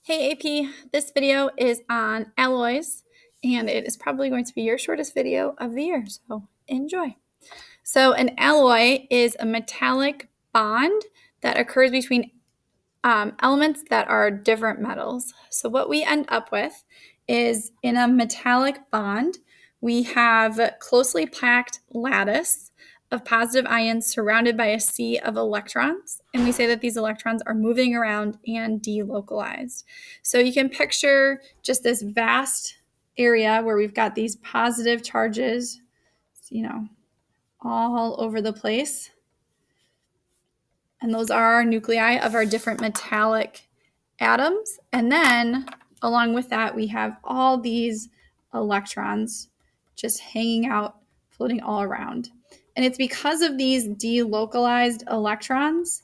Hey AP, this video is on alloys, and it is probably going to be your shortest video of the year, so enjoy. So an alloy is a metallic bond that occurs between elements that are different metals. So what we end up with is in a metallic bond, we have closely packed lattice of positive ions surrounded by a sea of electrons. And we say that these electrons are moving around and delocalized. So you can picture just this vast area where we've got these positive charges, all over the place. And those are our nuclei of our different metallic atoms. And then along with that, we have all these electrons just hanging out, floating all around. And it's because of these delocalized electrons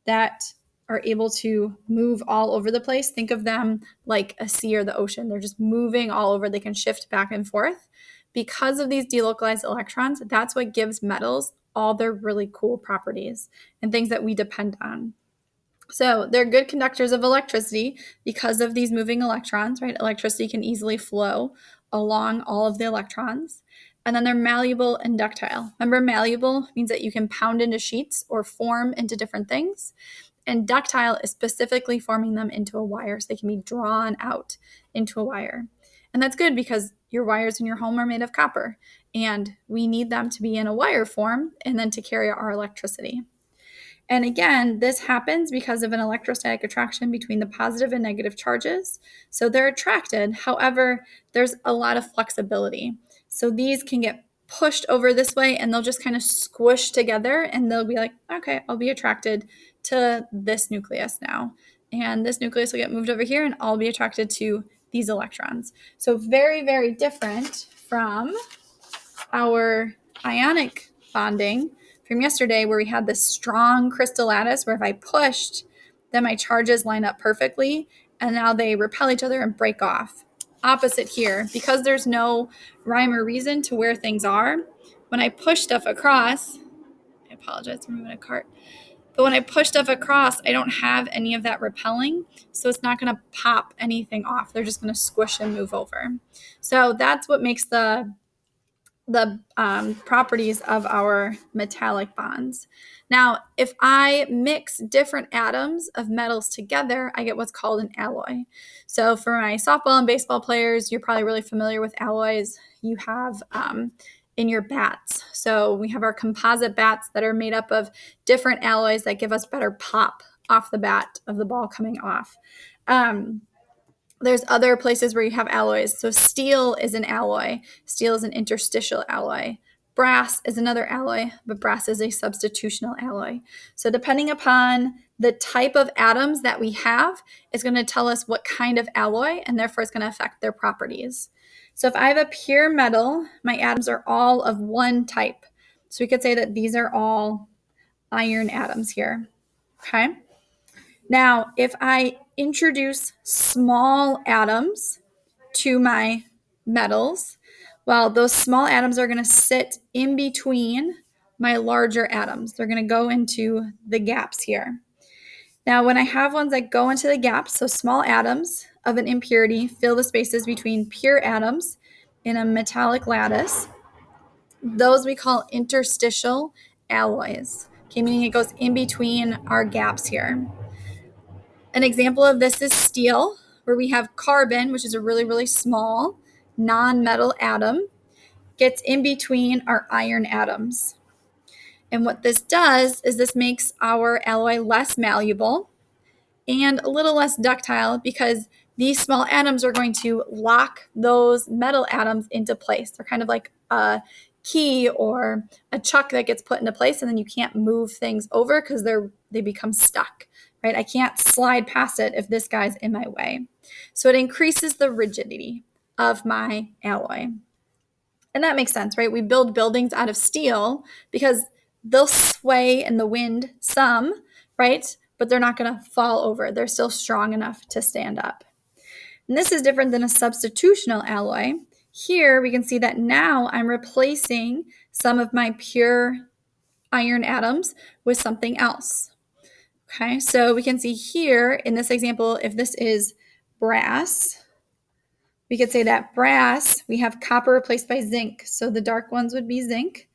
that are able to move all over the place. Think of them like a sea or the ocean. They're just moving all over. They can shift back and forth. Because of these delocalized electrons, that's what gives metals all their really cool properties and things that we depend on. So they're good conductors of electricity because of these moving electrons, right? Electricity can easily flow along all of the electrons. And then they're malleable and ductile. Remember, malleable means that you can pound into sheets or form into different things. And ductile is specifically forming them into a wire, so they can be drawn out into a wire. And that's good because your wires in your home are made of copper, and we need them to be in a wire form and then to carry our electricity. And again, this happens because of an electrostatic attraction between the positive and negative charges. So they're attracted. However, there's a lot of flexibility. So these can get pushed over this way and they'll just kind of squish together and they'll be like, okay, I'll be attracted to this nucleus now. And this nucleus will get moved over here and I'll be attracted to these electrons. So very, very different from our ionic bonding from yesterday where we had this strong crystal lattice where if I pushed, then my charges line up perfectly and now they repel each other and break off. Opposite here, because there's no rhyme or reason to where things are, when I push stuff across, I apologize for moving a cart, but when I push stuff across, I don't have any of that repelling, so it's not going to pop anything off. They're just going to squish and move over. So that's what makes the properties of our metallic bonds. Now, if I mix different atoms of metals together, I get what's called an alloy. So for my softball and baseball players, you're probably really familiar with alloys you have in your bats. So we have our composite bats that are made up of different alloys that give us better pop off the bat of the ball coming off. There's other places where you have alloys. So steel is an alloy. Steel is an interstitial alloy. Brass is another alloy, but brass is a substitutional alloy. So depending upon the type of atoms that we have, it's going to tell us what kind of alloy, and therefore it's going to affect their properties. So if I have a pure metal, my atoms are all of one type. So we could say that these are all iron atoms here. Okay. Now, if I introduce small atoms to my metals, well, those small atoms are going to sit in between my larger atoms. They're going to go into the gaps here. Now, when I have ones that go into the gaps, so small atoms of an impurity fill the spaces between pure atoms in a metallic lattice, those we call interstitial alloys, okay, meaning it goes in between our gaps here. An example of this is steel, where we have carbon, which is a really, really small non-metal atom, gets in between our iron atoms. And what this does is this makes our alloy less malleable and a little less ductile because these small atoms are going to lock those metal atoms into place. They're kind of like a key or a chuck that gets put into place, and then you can't move things over because they become stuck. Right? I can't slide past it if this guy's in my way. So it increases the rigidity of my alloy. And that makes sense, right? We build buildings out of steel because they'll sway in the wind some, right? But they're not going to fall over. They're still strong enough to stand up. And this is different than a substitutional alloy. Here we can see that now I'm replacing some of my pure iron atoms with something else. Okay, so we can see here in this example, if this is brass, we could say that brass, we have copper replaced by zinc. So the dark ones would be zinc,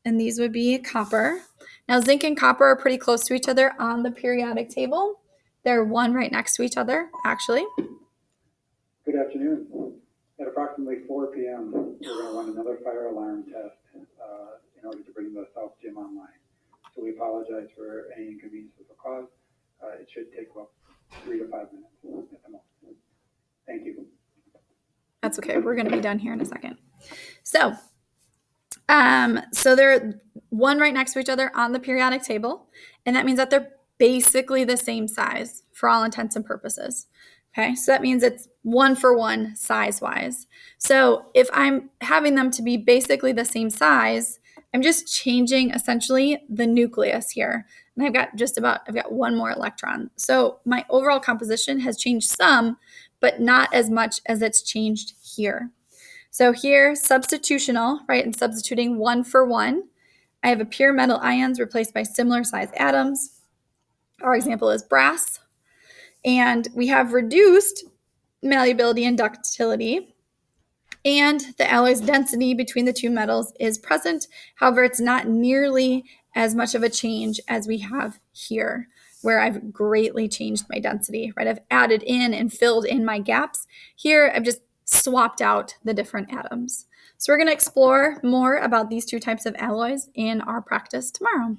and these would be copper. Now, zinc and copper are pretty close to each other on the periodic table. They're one right next to each other, actually. Good afternoon. At approximately 4 p.m., we're going to run another fire alarm test in order to bring the South Gym online. So we apologize for any inconvenience this will cause. It should take about 3 to 5 minutes at the most. Thank you. That's okay. We're going to be done here in a second. So they're one right next to each other on the periodic table, and that means that they're basically the same size for all intents and purposes. Okay, so that means it's 1 for 1 size-wise. So if I'm having them to be basically the same size, I'm just changing essentially the nucleus here. And I've got one more electron. So my overall composition has changed some, but not as much as it's changed here. So here, substitutional, right, and substituting 1 for 1. I have a pure metal ions replaced by similar size atoms. Our example is brass. And we have reduced malleability and ductility. And the alloy's density between the two metals is present. However, it's not nearly as much of a change as we have here, where I've greatly changed my density, right? I've added in and filled in my gaps. Here, I've just swapped out the different atoms. So we're going to explore more about these two types of alloys in our practice tomorrow.